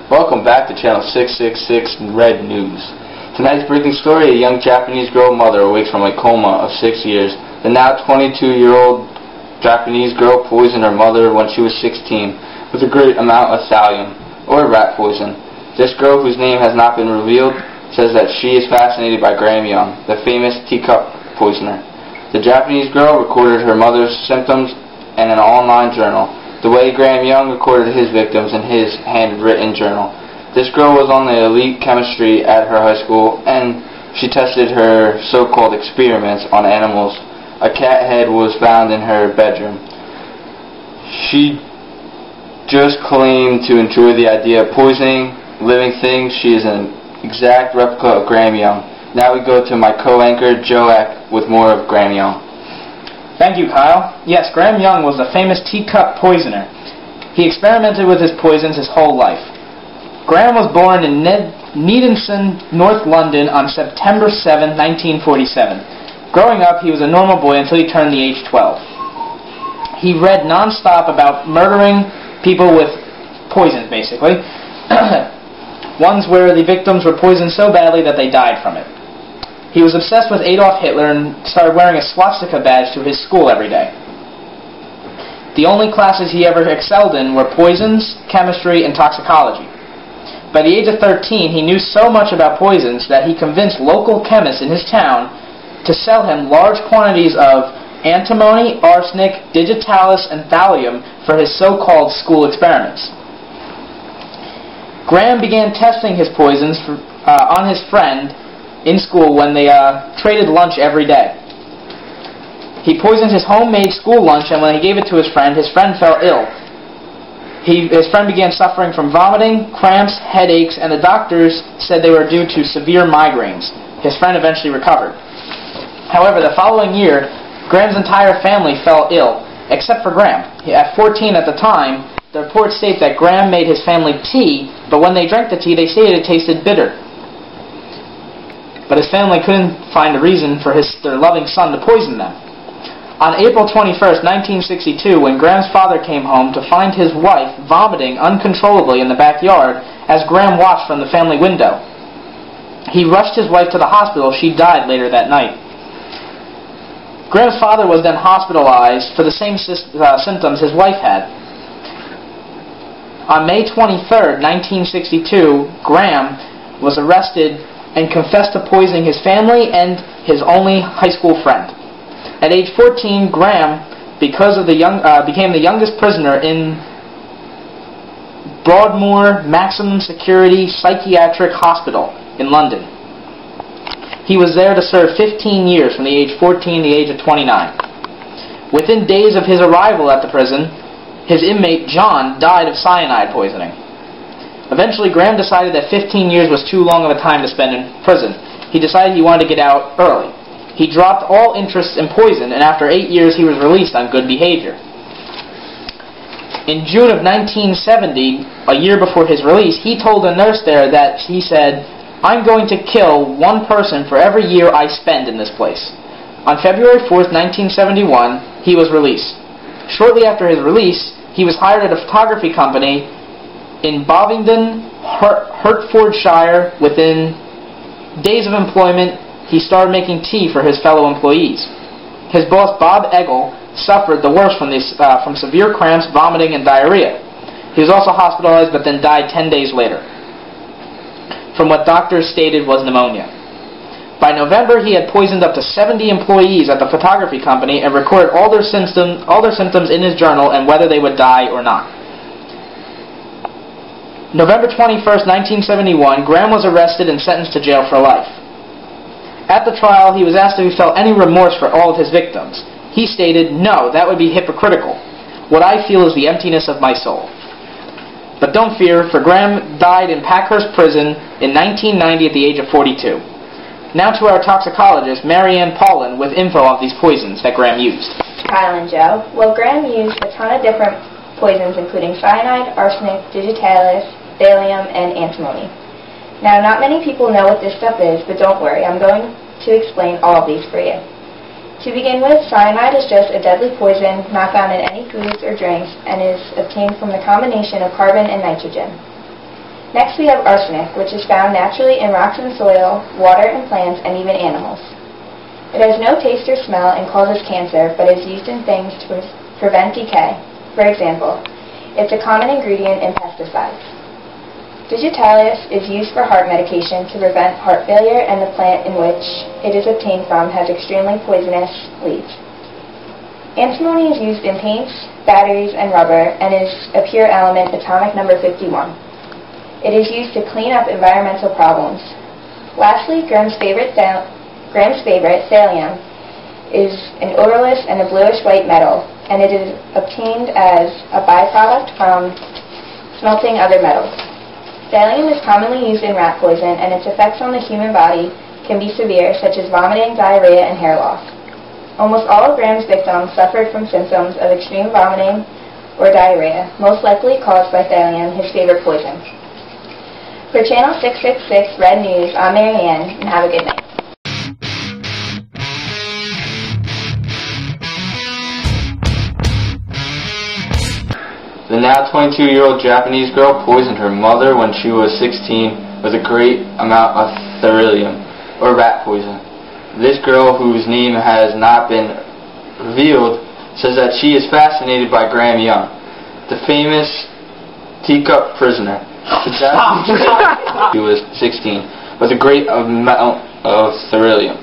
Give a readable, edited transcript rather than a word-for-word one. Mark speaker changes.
Speaker 1: Welcome back to Channel 666 Red News. Tonight's breaking story, a young Japanese girl mother awakes from a coma of 6 years. The now 22-year-old Japanese girl poisoned her mother when she was 16 with a great amount of thallium, or rat poison. This girl, whose name has not been revealed, says that she is fascinated by Graham Young, the famous teacup poisoner. The Japanese girl recorded her mother's symptoms in an online journal, the way Graham Young recorded his victims in his handwritten journal. This girl was on the elite chemistry at her high school, and she tested her so-called experiments on animals. A cat head was found in her bedroom. She just claimed to enjoy the idea of poisoning living things. She is an exact replica of Graham Young. Now we go to my co-anchor, Joe Eck, with more of Graham Young.
Speaker 2: Thank you, Kyle. Yes, Graham Young was the famous teacup poisoner. He experimented with his poisons his whole life. Graham was born in Needhamson, North London on September 7, 1947. Growing up, he was a normal boy until he turned the age 12. He read non-stop about murdering people with poison, basically. Ones where the victims were poisoned so badly that they died from it. He was obsessed with Adolf Hitler and started wearing a swastika badge to his school every day. The only classes he ever excelled in were poisons, chemistry, and toxicology. By the age of 13, he knew so much about poisons that he convinced local chemists in his town to sell him large quantities of antimony, arsenic, digitalis, and thallium for his so-called school experiments. Graham began testing his poisons on his friend in school when they traded lunch every day. He poisoned his homemade school lunch, and when he gave it to his friend fell ill. His friend began suffering from vomiting, cramps, headaches, and the doctors said they were due to severe migraines. His friend eventually recovered. However, the following year, Graham's entire family fell ill, except for Graham. At 14 at the time, the reports state that Graham made his family tea, but when they drank the tea, they stated it tasted bitter. But his family couldn't find a reason for their loving son to poison them. On April 21st, 1962, when Graham's father came home to find his wife vomiting uncontrollably in the backyard as Graham watched from the family window, he rushed his wife to the hospital. She died later that night. Graham's father was then hospitalized for the same symptoms his wife had. On May 23rd, 1962, Graham was arrested and confessed to poisoning his family and his only high school friend. At age 14, Graham, became the youngest prisoner in Broadmoor Maximum Security Psychiatric Hospital in London. He was there to serve 15 years from the age 14 to the age of 29. Within days of his arrival at the prison, his inmate John died of cyanide poisoning. Eventually, Graham decided that 15 years was too long of a time to spend in prison. He decided he wanted to get out early. He dropped all interest in poison, and after 8 years he was released on good behavior. In June of 1970, a year before his release, he told a nurse there that he said, "I'm going to kill one person for every year I spend in this place." On February 4th, 1971, he was released. Shortly after his release, he was hired at a photography company in Bovingdon, Hertfordshire. Within days of employment, he started making tea for his fellow employees. His boss, Bob Eggle, suffered the worst from severe cramps, vomiting, and diarrhea. He was also hospitalized but then died 10 days later from what doctors stated was pneumonia. By November, he had poisoned up to 70 employees at the photography company and recorded all their symptoms in his journal and whether they would die or not. November 21st, 1971, Graham was arrested and sentenced to jail for life. At the trial, he was asked if he felt any remorse for all of his victims. He stated, "No, that would be hypocritical. What I feel is the emptiness of my soul." But don't fear, for Graham died in Packhurst Prison in 1990 at the age of 42. Now to our toxicologist, Marianne Paulin, with info on these poisons that Graham used.
Speaker 3: Kyle and Joe. Well, Graham used a ton of different poisons, including cyanide, arsenic, digitalis, thallium, and antimony. Now, not many people know what this stuff is, but don't worry, I'm going to explain all of these for you. To begin with, cyanide is just a deadly poison not found in any foods or drinks and is obtained from the combination of carbon and nitrogen. Next we have arsenic, which is found naturally in rocks and soil, water and plants, and even animals. It has no taste or smell and causes cancer, but is used in things to prevent decay. For example, it's a common ingredient in pesticides. Digitalis is used for heart medication to prevent heart failure, and the plant in which it is obtained from has extremely poisonous leaves. Antimony is used in paints, batteries, and rubber, and is a pure element, atomic number 51. It is used to clean up environmental problems. Lastly, Graham's favorite, thallium, is an odorless and a bluish-white metal, and it is obtained as a byproduct from smelting other metals. Thallium is commonly used in rat poison, and its effects on the human body can be severe, such as vomiting, diarrhea, and hair loss. Almost all of Graham's victims suffered from symptoms of extreme vomiting or diarrhea, most likely caused by thallium, his favorite poison. For Channel 666 Red News, I'm Mary Ann, and have a good night.
Speaker 1: The now 22-year-old Japanese girl poisoned her mother when she was 16 with a great amount of thallium, or rat poison. This girl, whose name has not been revealed, says that she is fascinated by Graham Young, the famous teacup prisoner. She was 16 with a great amount of thallium.